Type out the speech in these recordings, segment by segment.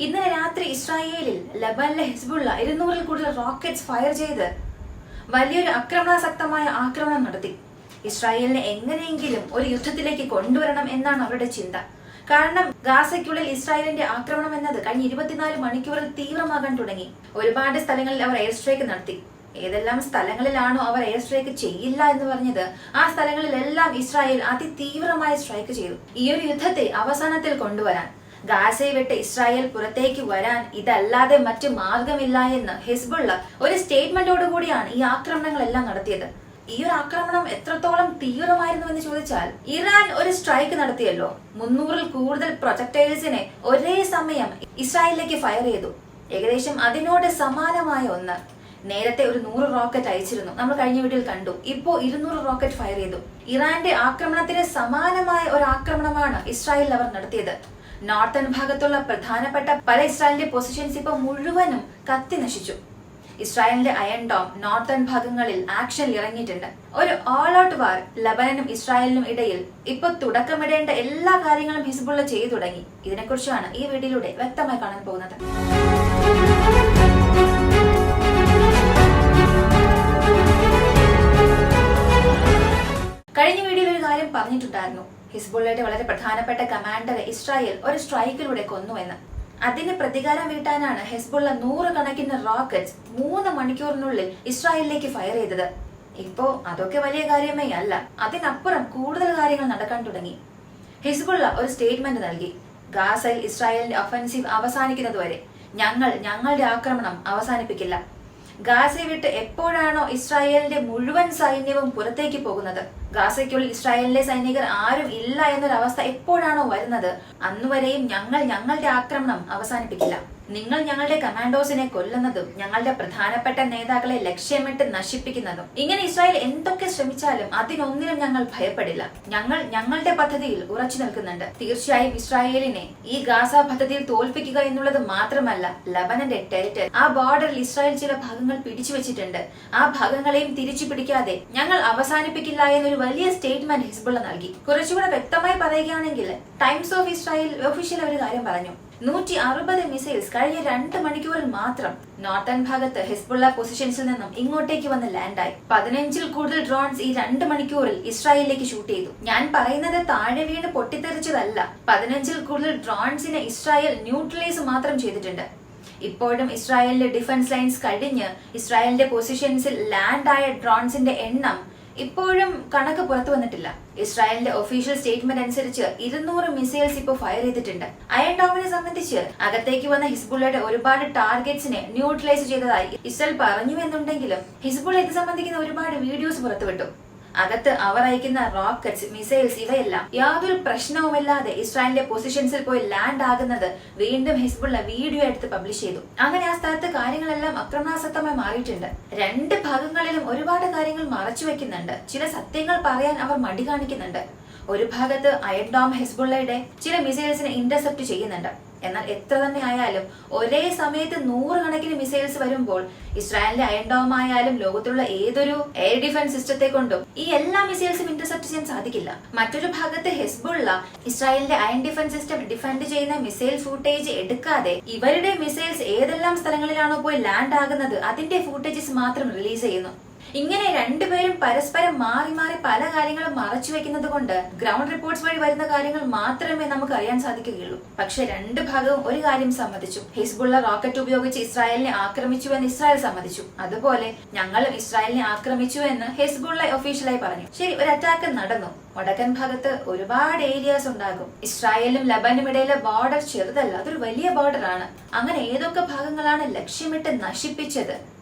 ഇന്നലെ രാത്രി ഇസ്രായേലിൽ ലബനിലെ ഹിസ്ബുള്ള 200-ൽ കൂടുതൽ റോക്കറ്റ്സ് ഫയർ ചെയ്ത് വലിയൊരു ആക്രമണാസക്തമായ ആക്രമണം നടത്തി. ഇസ്രായേലിനെ എങ്ങനെയെങ്കിലും ഒരു യുദ്ധത്തിലേക്ക് കൊണ്ടുവരണം എന്നാണ് അവരുടെ ചിന്ത. കാരണം ഗാസയ്ക്കുള്ളിൽ ഇസ്രായേലിന്റെ ആക്രമണം എന്നത് കഴിഞ്ഞ 24 മണിക്കൂറിൽ തീവ്രമാകാൻ തുടങ്ങി. ഒരുപാട് സ്ഥലങ്ങളിൽ അവർ എയർ സ്ട്രൈക്ക് നടത്തി. ഏതെല്ലാം സ്ഥലങ്ങളിലാണോ അവർ എയർ സ്ട്രൈക്ക് ചെയ്യില്ല എന്ന് പറഞ്ഞത്, ആ സ്ഥലങ്ങളിലെല്ലാം ഇസ്രായേൽ അതിതീവ്രമായി സ്ട്രൈക്ക് ചെയ്തു. ഈ ഒരു യുദ്ധത്തെ അവസാനത്തിൽ കൊണ്ടുവരാൻ, ഗാസയെ വിട്ട് ഇസ്രായേൽ പുറത്തേക്ക് വരാൻ ഇതല്ലാതെ മറ്റു മാർഗമില്ല എന്ന് ഹിസ്ബുള്ള ഒരു സ്റ്റേറ്റ്മെന്റോടുകൂടിയാണ് ഈ ആക്രമണങ്ങളെല്ലാം നടത്തിയത്. ഈ ഒരു ആക്രമണം എത്രത്തോളം തീവ്രമായിരുന്നു എന്ന് ചോദിച്ചാൽ, ഇറാൻ ഒരു സ്ട്രൈക്ക് നടത്തിയല്ലോ. 300-ൽ കൂടുതൽ പ്രൊജക്ടൈൽസിനെ ഒരേ സമയം ഇസ്രായേലിലേക്ക് ഫയർ ചെയ്തു. ഏകദേശം അതിനോട് സമാനമായ ഒന്ന് നേരത്തെ ഒരു 100 റോക്കറ്റ് അയച്ചിരുന്നു, നമ്മൾ കഴിഞ്ഞ വീഡിയോയിൽ കണ്ടു. ഇപ്പോ 200 റോക്കറ്റ് ഫയർ ചെയ്തു. ഇറാന്റെ ആക്രമണത്തിന് സമാനമായ ഒരു ആക്രമണമാണ് ഇസ്രായേലിൽ അവർ നടത്തിയത്. നോർത്തേൺ ഭാഗത്തുള്ള പ്രധാനപ്പെട്ട പല ഇസ്രായേലിന്റെ പൊസിഷൻസ് ഇപ്പൊ മുഴുവനും കത്തി നശിച്ചു. ഇസ്രായേലിന്റെ അയൺ ഡോം നോർത്തേൺ ഭാഗങ്ങളിൽ ആക്ഷനിൽ ഇറങ്ങിയിട്ടുണ്ട്. ഒരു ഓൾ ഔട്ട് വാർ ലബനനും ഇസ്രായേലിനും ഇടയിൽ ഇപ്പൊ തുടക്കമിടേണ്ട എല്ലാ കാര്യങ്ങളും ഹിസ്ബുള്ള ചെയ്തു തുടങ്ങി. ഇതിനെക്കുറിച്ചാണ് ഈ വീഡിയോയിലൂടെ വ്യക്തമായി കാണാൻ പോകുന്നത്. കഴിഞ്ഞ വീഡിയോയിൽ ഒരു കാര്യം പറഞ്ഞിട്ടുണ്ടായിരുന്നു. ഹിസ്ബുള്ളയുടെ വളരെ പ്രധാനപ്പെട്ട കമാൻഡറെ ഇസ്രായേൽ ഒരു സ്ട്രൈക്കിലൂടെ കൊന്നുവെന്ന്. അതിന് പ്രതികാരം വീട്ടാനാണ് ഹിസ്ബുള്ള 100 കണക്കിന് റോക്കറ്റ്സ് 3 മണിക്കൂറിനുള്ളിൽ ഇസ്രായേലിലേക്ക് ഫയർ ചെയ്തത്. ഇപ്പോ അതൊക്കെ വലിയ കാര്യമേ അല്ല, അതിനപ്പുറം കൂടുതൽ കാര്യങ്ങൾ നടക്കാൻ തുടങ്ങി. ഹിസ്ബുള്ള ഒരു സ്റ്റേറ്റ്മെന്റ് നൽകി. ഗാസയിൽ ഇസ്രായേലിന്റെ ഒഫൻസീവ് അവസാനിക്കുന്നതുവരെ ഞങ്ങളുടെ ആക്രമണം അവസാനിപ്പിക്കില്ല. ഗാസയെ വിട്ട് എപ്പോഴാണോ ഇസ്രായേലിന്റെ മുഴുവൻ സൈന്യവും പുറത്തേക്ക് പോകുന്നത്, ഗാസയ്ക്കുള്ളിൽ ഇസ്രായേലിലെ സൈനികർ ആരും ഇല്ല എന്നൊരവസ്ഥ എപ്പോഴാണോ വരുന്നത്, അന്നുവരെയും ഞങ്ങളുടെ ആക്രമണം അവസാനിപ്പിക്കില്ല. നിങ്ങൾ ഞങ്ങളുടെ കമാൻഡോസിനെ കൊല്ലുന്നതും ഞങ്ങളുടെ പ്രധാനപ്പെട്ട നേതാക്കളെ ലക്ഷ്യമിട്ട് നശിപ്പിക്കുന്നതും, ഇങ്ങനെ ഇസ്രായേൽ എന്തൊക്കെ ശ്രമിച്ചാലും അതിനൊന്നിനും ഞങ്ങൾ ഭയപ്പെടില്ല. ഞങ്ങളുടെ പദ്ധതിയിൽ ഉറച്ചു നിൽക്കുന്നുണ്ട്. തീർച്ചയായും ഇസ്രായേലിനെ ഈ ഗാസ പദ്ധതിയിൽ തോൽപ്പിക്കുക എന്നുള്ളത് മാത്രമല്ല, ലബനന്റെ ടെറിട്ടറി, ആ ബോർഡറിൽ ഇസ്രായേൽ ചില ഭാഗങ്ങൾ പിടിച്ചു വെച്ചിട്ടുണ്ട്. ആ ഭാഗങ്ങളെയും തിരിച്ചു പിടിക്കാതെ ഞങ്ങൾ അവസാനിപ്പിക്കില്ല എന്നൊരു വലിയ സ്റ്റേറ്റ്മെന്റ് ഹിസ്ബുള്ള നൽകി. കുറച്ചുകൂടെ വ്യക്തമായി പറയുകയാണെങ്കിൽ, ടൈംസ് ഓഫ് ഇസ്രായേൽ ഒഫീഷ്യൽ ഒരു കാര്യം പറഞ്ഞു. 160 മിസൈൽസ് കഴിഞ്ഞ 2 മണിക്കൂറിൽ മാത്രം നോർത്തേൺ ഭാഗത്ത് ഹിസ്ബുള്ള പൊസിഷൻസിൽ നിന്നും ഇങ്ങോട്ടേക്ക് വന്ന് ലാൻഡായി. 15-ൽ കൂടുതൽ ഡ്രോൺസ് ഈ 2 മണിക്കൂറിൽ ഇസ്രായേലിലേക്ക് ഷൂട്ട് ചെയ്തു. ഞാൻ പറയുന്നത് താഴെ വീണ് പൊട്ടിത്തെറിച്ചതല്ല. 15-ൽ കൂടുതൽ ഡ്രോൺസിനെ ഇസ്രായേൽ ന്യൂട്രലൈസ് മാത്രം ചെയ്തിട്ടുണ്ട്. ഇപ്പോഴും ഇസ്രായേലിന്റെ ഡിഫൻസ് ലൈൻസ് കഴിഞ്ഞ് ഇസ്രായേലിന്റെ പൊസിഷൻസിൽ ലാൻഡായ ഡ്രോൺസിന്റെ എണ്ണം ഇപ്പോഴും കണക്ക് പുറത്തു വന്നിട്ടില്ല. ഇസ്രായേലിന്റെ ഒഫീഷ്യൽ സ്റ്റേറ്റ്മെന്റ് അനുസരിച്ച് 200 മിസൈൽസ് ഇപ്പോൾ ഫയർ ചെയ്തിട്ടുണ്ട്. അയൺ ഡോമിനെ സംബന്ധിച്ച് അകത്തേക്ക് വന്ന ഹിസ്ബുള്ളയുടെ ഒരുപാട് ടാർഗറ്റ്സിനെ ന്യൂട്രലൈസ് ചെയ്തതായി ഇസ്രായേൽ പറഞ്ഞു എന്നുണ്ടെങ്കിലും, ഹിസ്ബുള്ള ഇത് സംബന്ധിക്കുന്ന ഒരുപാട് വീഡിയോസ് പുറത്തുവിട്ടു. അകത്ത് അവർ അയക്കുന്ന റോക്കറ്റ്സ്, മിസൈൽസ് ഇവയെല്ലാം യാതൊരു പ്രശ്നവുമില്ലാതെ ഇസ്രായേലിന്റെ പൊസിഷൻസിൽ പോയി ലാൻഡ് ആകുന്നത് വീണ്ടും ഹിസ്ബുള്ള വീഡിയോ എടുത്ത് പബ്ലിഷ് ചെയ്തു. അങ്ങനെ ആ സ്ഥലത്ത് കാര്യങ്ങളെല്ലാം അക്രമണാസക്തമായി മാറിയിട്ടുണ്ട്. 2 ഭാഗങ്ങളിലും ഒരുപാട് കാര്യങ്ങൾ മറച്ചു വെക്കുന്നുണ്ട്. ചില സത്യങ്ങൾ പറയാൻ അവർ മടി കാണിക്കുന്നുണ്ട്. ഒരു ഭാഗത്ത് അയൺ ഡോം ഹിസ്ബുള്ളയുടെ ചില മിസൈൽസിനെ ഇന്റർസെപ്റ്റ് ചെയ്യുന്നുണ്ട്. എന്നാൽ എത്ര തന്നെ ആയാലും ഒരേ സമയത്ത് 100 കണക്കിന് മിസൈൽസ് വരുമ്പോൾ ഇസ്രായേലിന്റെ അയൺ ഡോം ആയാലും ലോകത്തുള്ള ഏതൊരു എയർ ഡിഫൻസ് സിസ്റ്റത്തെ കൊണ്ടും ഈ എല്ലാ മിസൈൽസും ഇന്റർസെപ്റ്റ് ചെയ്യാൻ സാധിക്കില്ല. മറ്റൊരു ഭാഗത്ത് ഹിസ്ബുള്ള ഇസ്രായേലിന്റെ അയൺ ഡിഫൻസ് സിസ്റ്റം ഡിഫെൻഡ് ചെയ്യുന്ന മിസൈൽ ഫൂട്ടേജ് എടുക്കാതെ ഇവരുടെ മിസൈൽസ് ഏതെല്ലാം സ്ഥലങ്ങളിലാണോ പോയി ലാൻഡ് ആകുന്നത് അതിന്റെ ഫൂട്ടേജസ് മാത്രം റിലീസ് ചെയ്യുന്നു. ഇങ്ങനെ രണ്ടുപേരും പരസ്പരം മാറി മാറി പല കാര്യങ്ങളും മറച്ചു വെക്കുന്നത് കൊണ്ട് ഗ്രൗണ്ട് റിപ്പോർട്ട്സ് വഴി വരുന്ന കാര്യങ്ങൾ മാത്രമേ നമുക്ക് അറിയാൻ സാധിക്കുകയുള്ളൂ. പക്ഷെ 2 ഭാഗവും ഒരു കാര്യം സമ്മതിച്ചു. ഹിസ്ബുള്ള റോക്കറ്റ് ഉപയോഗിച്ച് ഇസ്രായേലിനെ ആക്രമിച്ചു എന്ന് ഇസ്രായേൽ സമ്മതിച്ചു. അതുപോലെ ഞങ്ങളും ഇസ്രായേലിനെ ആക്രമിച്ചു എന്ന് ഹിസ്ബുള്ള ഒഫീഷ്യലായി പറഞ്ഞു. ശരി, ഒരു അറ്റാക്ക് നടന്നു. വടക്കൻ ഭാഗത്ത് ഒരുപാട് ഏരിയാസ് ഉണ്ടാകും. ഇസ്രായേലും ലബനും ഇടയിലെ ബോർഡർ ചെറുതല്ല, അതൊരു വലിയ ബോർഡർ ആണ്. അങ്ങനെ ഏതൊക്കെ ഭാഗങ്ങളാണ് ലക്ഷ്യമിട്ട് നശിപ്പിച്ചത്?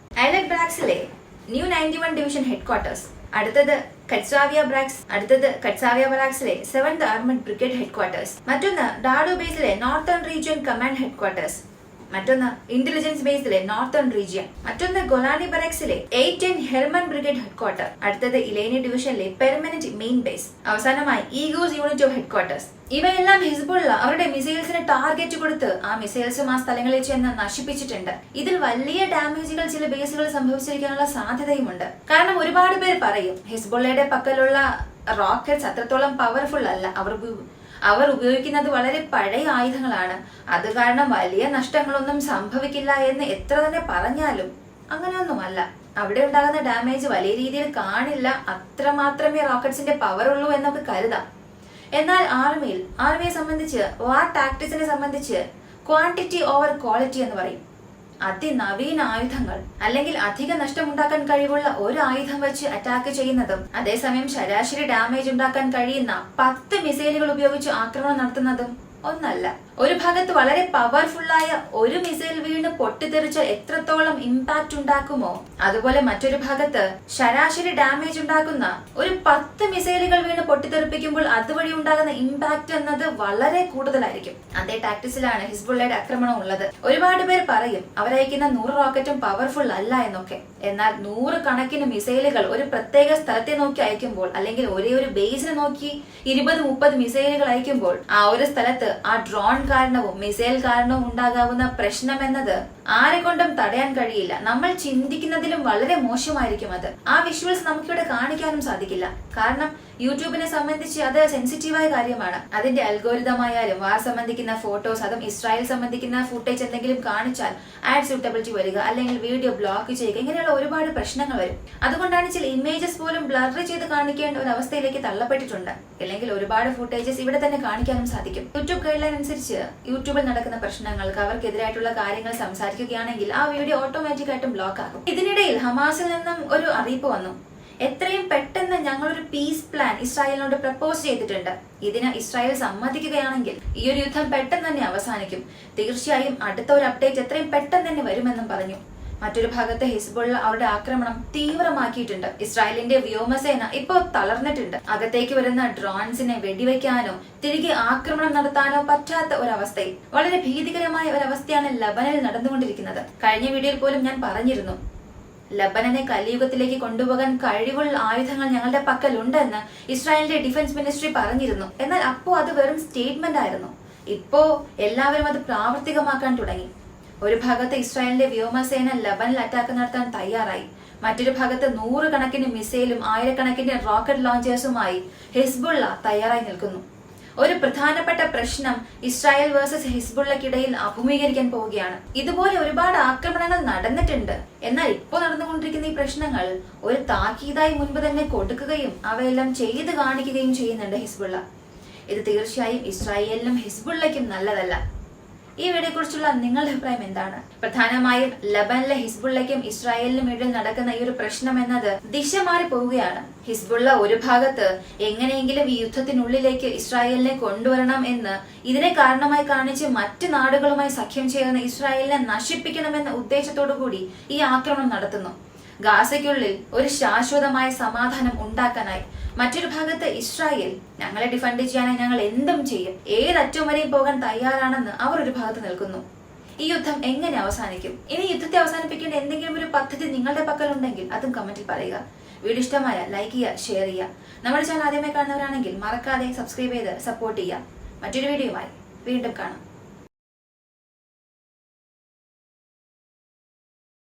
അലക് ബ്രാക്സിലെ ന്യൂ 91 ഡിവിഷൻ ഹെഡ്ക്വാർട്ടേഴ്സ്, അടുത്തത് കറ്റ്സാവിയ ബ്രാക്സിലെ 7th ആർമഡ് ബ്രിഗേഡ് ഹെഡ്ക്വാർട്ടേഴ്സ്, മറ്റൊന്ന് ഡാഡോ ബേസിലെ നോർത്തേൺ റീജിയൻ കമാൻഡ് ഹെഡ്ക്വാർട്ടേഴ്സ്, മറ്റൊന്ന് ഇന്റലിജൻസ് ബേസിലെ നോർത്തേൺ റീജിയൻ, മറ്റൊന്ന് ഗൊലാനി ബറക്സിലെ 8th ഹെർമൻ ബ്രിഗേഡ് ഹെഡ്ക്വാർട്ടർ, അടുത്തത് ഇലേനി ഡിവിഷനിലെ പെർമനന്റ് മെയിൻ ബേസ്, അവസാനമായി ഈഗോസ് യൂണിറ്റ് ഓഫ് ഹെഡ്ക്വാർട്ടേഴ്സ്. ഇവയെല്ലാം ഹിസ്ബുള്ള അവരുടെ മിസൈൽസിന് ടാർഗറ്റ് കൊടുത്ത് ആ മിസൈൽസും ആ സ്ഥലങ്ങളിൽ ചെന്ന് നശിപ്പിച്ചിട്ടുണ്ട്. ഇതിൽ വലിയ ഡാമേജുകൾ ചില ബേസുകൾ സംഭവിച്ചിരിക്കാനുള്ള സാധ്യതയുമുണ്ട്. കാരണം ഒരുപാട് പേർ പറയും ഹിസ്ബുള്ളയുടെ പക്കലുള്ള റോക്കറ്റ്സ് അത്രത്തോളം പവർഫുൾ അല്ല, അവർ ഉപയോഗിക്കുന്നത് വളരെ പഴയ ആയുധങ്ങളാണ്. അത് കാരണം വലിയ നഷ്ടങ്ങളൊന്നും സംഭവിക്കില്ല എന്ന് എത്ര തന്നെ പറഞ്ഞാലും അങ്ങനെയൊന്നുമല്ല. അവിടെ ഉണ്ടാകുന്ന ഡാമേജ് വലിയ രീതിയിൽ കാണില്ല, അത്രമാത്രമേ റോക്കറ്റ്സിന്റെ പവർ ഉള്ളൂ എന്നൊക്കെ കരുതാം. എന്നാൽ ആർമിയെ സംബന്ധിച്ച്, വാർ ടാക്ടിക്സിനെ സംബന്ധിച്ച് ക്വാണ്ടിറ്റി ഓവർ ക്വാളിറ്റി എന്ന് പറയും. അതിനവീന ആയുധങ്ങൾ അല്ലെങ്കിൽ അധിക നഷ്ടമുണ്ടാക്കാൻ കഴിവുള്ള ഒരു ആയുധം വെച്ച് അറ്റാക്ക് ചെയ്യുന്നതും അതേസമയം ശരാശരി ഡാമേജ് ഉണ്ടാക്കാൻ കഴിയുന്ന 10 മിസൈലുകൾ ഉപയോഗിച്ച് ആക്രമണം നടത്തുന്നതും ഒന്നല്ല. ഒരു ഭാഗത്ത് വളരെ പവർഫുള്ളായ ഒരു മിസൈൽ വീണ് പൊട്ടിത്തെറിച്ച് എത്രത്തോളം ഇമ്പാക്ട് ഉണ്ടാക്കുമോ, അതുപോലെ മറ്റൊരു ഭാഗത്ത് ശരാശരി ഡാമേജ് ഉണ്ടാക്കുന്ന ഒരു 10 മിസൈലുകൾ വീണ് പൊട്ടിത്തെറിപ്പിക്കുമ്പോൾ അതുവഴി ഉണ്ടാകുന്ന ഇമ്പാക്ട് എന്നത് വളരെ കൂടുതലായിരിക്കും. അതേ ടാക്ടിക്സിലാണ് ഹിസ്ബുള്ളയുടെ ആക്രമണം ഉള്ളത്. ഒരുപാട് പേർ പറയും അവരയക്കുന്ന 100 റോക്കറ്റും പവർഫുൾ അല്ല എന്നൊക്കെ. എന്നാൽ 100 കണക്കിന് മിസൈലുകൾ ഒരു പ്രത്യേക സ്ഥലത്തെ നോക്കി അയക്കുമ്പോൾ, അല്ലെങ്കിൽ ഒരേ ഒരു ബേസിനെ നോക്കി 20-30 മിസൈലുകൾ അയക്കുമ്പോൾ ആ ഒരു സ്ഥലത്ത് ആ ഡ്രോൺ കാരണവും മിസൈൽ കാരണവും ഉണ്ടാകാവുന്ന പ്രശ്നം എന്നത് ആരെ കൊണ്ടും തടയാൻ കഴിയില്ല. നമ്മൾ ചിന്തിക്കുന്നതിലും വളരെ മോശമായിരിക്കും അത്. ആ വിഷ്വൽസ് നമുക്കിവിടെ കാണിക്കാനും സാധിക്കില്ല. കാരണം യൂട്യൂബിനെ സംബന്ധിച്ച് അത് സെൻസിറ്റീവായ കാര്യമാണ്. അതിന്റെ അൽഗോരിതമായാലും വാർ സംബന്ധിക്കുന്ന ഫോട്ടോസ്, അതും ഇസ്രായേൽ സംബന്ധിക്കുന്ന ഫുട്ടേജ് എന്തെങ്കിലും കാണിച്ചാൽ ആഡ് സ്യൂട്ടബിലിറ്റി വരിക, അല്ലെങ്കിൽ വീഡിയോ ബ്ലോക്ക് ചെയ്യുക, ഇങ്ങനെയുള്ള ഒരുപാട് പ്രശ്നങ്ങൾ വരും. അതുകൊണ്ടാണ് ചില ഇമേജസ് പോലും ബ്ലർ ചെയ്ത് കാണിക്കേണ്ട ഒരു അവസ്ഥയിലേക്ക് തള്ളപ്പെട്ടിട്ടുണ്ട്. അല്ലെങ്കിൽ ഒരുപാട് ഫുട്ടേജസ് ഇവിടെ തന്നെ കാണിക്കാനും സാധിക്കും. യൂട്യൂബ് ഗൈഡ് ലൈൻ അനുസരിച്ച് യൂട്യൂബിൽ നടക്കുന്ന പ്രശ്നങ്ങൾക്ക് അവർക്കെതിരായിട്ടുള്ള കാര്യങ്ങൾ സംസാരിക്കുകയാണെങ്കിൽ ആ വീഡിയോ ഓട്ടോമാറ്റിക് ആയിട്ടും ബ്ലോക്ക് ആകും. ഇതിനിടയിൽ ഹമാസിൽ നിന്നും ഒരു അറിയിപ്പ് വന്നു. എത്രയും പെട്ടെന്ന് ഞങ്ങളൊരു പീസ് പ്ലാൻ ഇസ്രായേലിനോട് പ്രപ്പോസ് ചെയ്തിട്ടുണ്ട്. ഇതിന് ഇസ്രായേൽ സമ്മതിക്കുകയാണെങ്കിൽ ഈ ഒരു യുദ്ധം പെട്ടെന്ന് തന്നെ അവസാനിക്കും. തീർച്ചയായും അടുത്ത ഒരു അപ്ഡേറ്റ് എത്രയും പെട്ടെന്ന് തന്നെ വരുമെന്നും പറഞ്ഞു. മറ്റൊരു ഭാഗത്ത് ഹിസ്ബുള്ള അവരുടെ ആക്രമണം തീവ്രമാക്കിയിട്ടുണ്ട്. ഇസ്രായേലിന്റെ വ്യോമസേന ഇപ്പോൾ തളർന്നിട്ടുണ്ട്. അകത്തേക്ക് വരുന്ന ഡ്രോൺസിനെ വെടിവെക്കാനോ തിരികെ ആക്രമണം നടത്താനോ പറ്റാത്ത ഒരവസ്ഥയിൽ, വളരെ ഭീതികരമായ ഒരവസ്ഥയാണ് ലബനനിൽ നടന്നുകൊണ്ടിരിക്കുന്നത്. കഴിഞ്ഞ വീഡിയോയിൽ പോലും ഞാൻ പറഞ്ഞിരുന്നു, ലബനനെ കലിയുഗത്തിലേക്ക് കൊണ്ടുപോകാൻ കഴിവുള്ള ആയുധങ്ങൾ ഞങ്ങളുടെ പക്കലുണ്ടെന്ന് ഇസ്രായേലിന്റെ ഡിഫൻസ് മിനിസ്ട്രി പറഞ്ഞിരുന്നു. എന്നാൽ അപ്പോ അത് വെറും സ്റ്റേറ്റ്മെന്റ് ആയിരുന്നു. ഇപ്പോ എല്ലാവരും അത് പ്രാവർത്തികമാക്കാൻ തുടങ്ങി. ഒരു ഭാഗത്ത് ഇസ്രായേലിന്റെ വ്യോമസേന ലബനിൽ അറ്റാക്ക് നടത്താൻ തയ്യാറായി. മറ്റൊരു ഭാഗത്ത് 100 കണക്കിന് മിസൈലും 1000കണക്കിന് റോക്കറ്റ് ലോഞ്ചേഴ്സുമായി ഹിസ്ബുള്ള തയ്യാറായി നിൽക്കുന്നു. ഒരു പ്രധാനപ്പെട്ട പ്രശ്നം ഇസ്രായേൽ വേഴ്സസ് ഹിസ്ബുള്ളക്കിടയിൽ അഭിമുഖീകരിക്കാൻ പോവുകയാണ്. ഇതുപോലെ ഒരുപാട് ആക്രമണങ്ങൾ നടന്നിട്ടുണ്ട്. എന്നാൽ ഇപ്പോൾ നടന്നുകൊണ്ടിരിക്കുന്ന ഈ പ്രശ്നങ്ങൾ ഒരു താക്കീതായി മുൻപ് തന്നെ കൊടുക്കുകയും അവയെല്ലാം ചെയ്ത് കാണിക്കുകയും ചെയ്യുന്നുണ്ട് ഹിസ്ബുള്ള. ഇത് തീർച്ചയായും ഇസ്രായേലിനും ഹിസ്ബുള്ളയ്ക്കും നല്ലതല്ല. ഈ വീഡിയോയെ കുറിച്ചുള്ള നിങ്ങളുടെ അഭിപ്രായം എന്താണ്? പ്രധാനമായും ലബനിലെ ഹിസ്ബുള്ളയ്ക്കും ഇസ്രായേലിനും ഇടയിൽ നടക്കുന്ന ഈ ഒരു പ്രശ്നം എന്നത് ദിശ മാറി പോവുകയാണ്. ഹിസ്ബുള്ള ഒരു ഭാഗത്ത് എങ്ങനെയെങ്കിലും ഈ യുദ്ധത്തിനുള്ളിലേക്ക് ഇസ്രായേലിനെ കൊണ്ടുവരണം എന്ന് ഇതിനെ കാരണമായി കാണിച്ച് മറ്റ് നാടുകളുമായി സഖ്യം ചേർന്ന് ഇസ്രായേലിനെ നശിപ്പിക്കണമെന്ന ഉദ്ദേശത്തോടു കൂടി ഈ ആക്രമണം നടത്തുന്നു. ഗാസയ്ക്കുള്ളിൽ ഒരു ശാശ്വതമായ സമാധാനം ഉണ്ടാക്കാനായി. മറ്റൊരു ഭാഗത്ത് ഇസ്രായേൽ ഞങ്ങളെ ഡിഫെൻഡ് ചെയ്യാനായി ഞങ്ങൾ എന്തും ചെയ്യും, ഏതറ്റം വരെയും പോകാൻ തയ്യാറാണെന്ന് അവർ ഒരു ഭാഗത്ത് നിൽക്കുന്നു. ഈ യുദ്ധം എങ്ങനെ അവസാനിക്കും? ഇനി യുദ്ധത്തെ അവസാനിപ്പിക്കേണ്ട എന്തെങ്കിലും ഒരു പദ്ധതി നിങ്ങളുടെ പക്കലുണ്ടെങ്കിൽ അതും കമന്റിൽ പറയുക. വീഡിയോ ഇഷ്ടമായ ലൈക്ക് ചെയ്യുക, ഷെയർ ചെയ്യുക. നമ്മുടെ ചാനൽ ആദ്യമായി കാണുന്നവരാണെങ്കിൽ മറക്കാതെ സബ്സ്ക്രൈബ് ചെയ്ത് സപ്പോർട്ട് ചെയ്യുക. മറ്റൊരു വീഡിയോയുമായി വീണ്ടും കാണാം.